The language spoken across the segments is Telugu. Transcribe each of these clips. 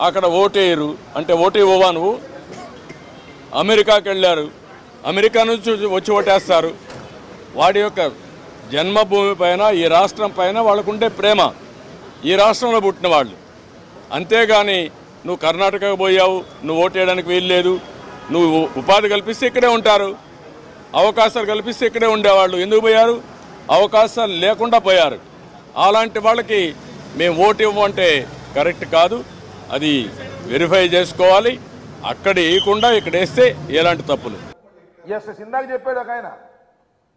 అక్కడ ఓటేయరు అంటే ఓటు ఇవ్వవా నువ్వు? అమెరికాకి వెళ్ళారు, అమెరికా నుంచి వచ్చి ఓటేస్తారు. వాడి యొక్క జన్మభూమి పైన ఈ రాష్ట్రం పైన వాళ్ళకుండే ప్రేమ, ఈ రాష్ట్రంలో పుట్టిన వాళ్ళు. అంతేగాని నువ్వు కర్ణాటకకు పోయావు, నువ్వు ఓటేయడానికి వీల్లేదు, నువ్వు ఉపాధి కల్పిస్తే ఇక్కడే ఉంటారు, అవకాశాలు కల్పిస్తే ఇక్కడే ఉండేవాళ్ళు. ఎందుకు పోయారు? అవకాశాలు లేకుండా పోయారు. అలాంటి వాళ్ళకి మేము ఓటు ఇవ్వమంటే కరెక్ట్ కాదు. అది వెరిఫై చేసుకోవాలి. అక్కడ వేయకుండా ఇక్కడ వేస్తే ఎలాంటి తప్పులు. ఇందాక చెప్పాడు ఒక ఆయన,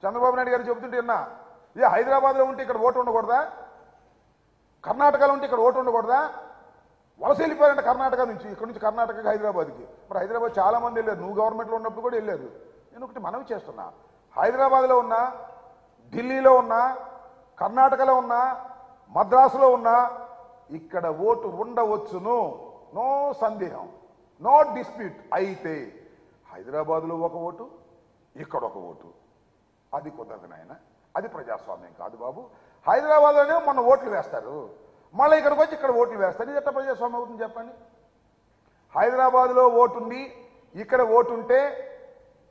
చంద్రబాబు నాయుడు గారు చెబుతుంటే విన్నా, ఇదే హైదరాబాద్లో ఉంటే ఇక్కడ ఓటు ఉండకూడదా, కర్ణాటకలో ఉంటే ఇక్కడ ఓటు ఉండకూడదా, వలస వెళ్ళిపోయారంట కర్ణాటక నుంచి, ఇక్కడ నుంచి కర్ణాటకకి హైదరాబాద్కి. మరి హైదరాబాద్ చాలా మంది వెళ్ళారు, నువ్వు గవర్నమెంట్లో ఉన్నప్పుడు కూడా వెళ్ళారు. నేను ఒకటి మనవి చేస్తున్నా, హైదరాబాద్లో ఉన్నా, ఢిల్లీలో ఉన్నా, కర్ణాటకలో ఉన్నా, మద్రాసులో ఉన్నా ఇక్కడ ఓటు ఉండవచ్చును, నో సందేహం, నో డిస్ప్యూట్. అయితే హైదరాబాద్లో ఒక ఓటు, ఇక్కడ ఒక ఓటు, అది కుదరదు నాయన, అది ప్రజాస్వామ్యం కాదు బాబు. హైదరాబాద్లోనే మొన్న ఓట్లు వేస్తారు, మళ్ళీ ఇక్కడికి వచ్చి ఇక్కడ ఓట్లు వేస్తారు. ఇది ఎట్లా ప్రజాస్వామ్యం అవుతుంది చెప్పండి? హైదరాబాద్లో ఓటుంది, ఇక్కడ ఓటుంటే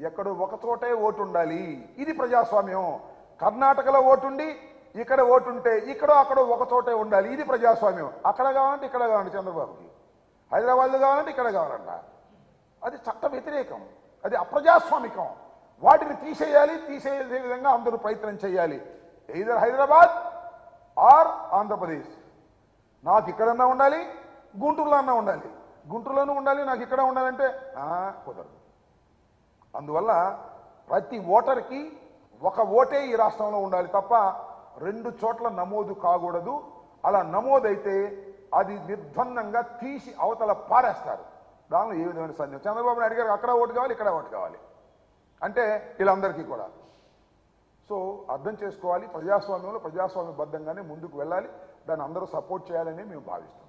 ఎక్కడో ఒక చోటే ఓటు ఉండాలి, ఇది ప్రజాస్వామ్యం. కర్ణాటకలో ఓటుండి ఇక్కడ ఓటుంటే ఇక్కడో అక్కడో ఒక చోటే ఉండాలి, ఇది ప్రజాస్వామ్యం. అక్కడ కావాలంటే ఇక్కడ కావాలంటే చంద్రబాబుకి, హైదరాబాద్లో కావాలంటే ఇక్కడ కావాలంట. అది చట్ట వ్యతిరేకం, అది అప్రజాస్వామికం. వాటిని తీసేయాలి, తీసేసే విధంగా అందరూ ప్రయత్నం చేయాలి. Either Hyderabad or Andhra Pradesh. నాకు ఇక్కడన్నా ఉండాలి, గుంటూరులో అన్నా ఉండాలి, గుంటూరులోనూ ఉండాలి, నాకు ఇక్కడ ఉండాలంటే కుదరదు. అందువల్ల ప్రతి ఓటర్కి ఒక ఓటే ఈ రాష్ట్రంలో ఉండాలి తప్ప 2 చోట్ల నమోదు కాకూడదు. అలా నమోదైతే అది నిర్బంధంగా తీసి అవతల పారేస్తారు. దానిలో ఏ విధమైన సందేహం. చంద్రబాబు నాయుడు గారికి అక్కడ ఓటు కావాలి, ఇక్కడ ఓటు కావాలి అంటే వీళ్ళందరికీ కూడా. సో అర్థం చేసుకోవాలి, ప్రజాస్వామ్యంలో ప్రజాస్వామ్యబద్ధంగానే ముందుకు వెళ్ళాలి, దాన్ని అందరూ సపోర్ట్ చేయాలని మేము భావిస్తున్నాం.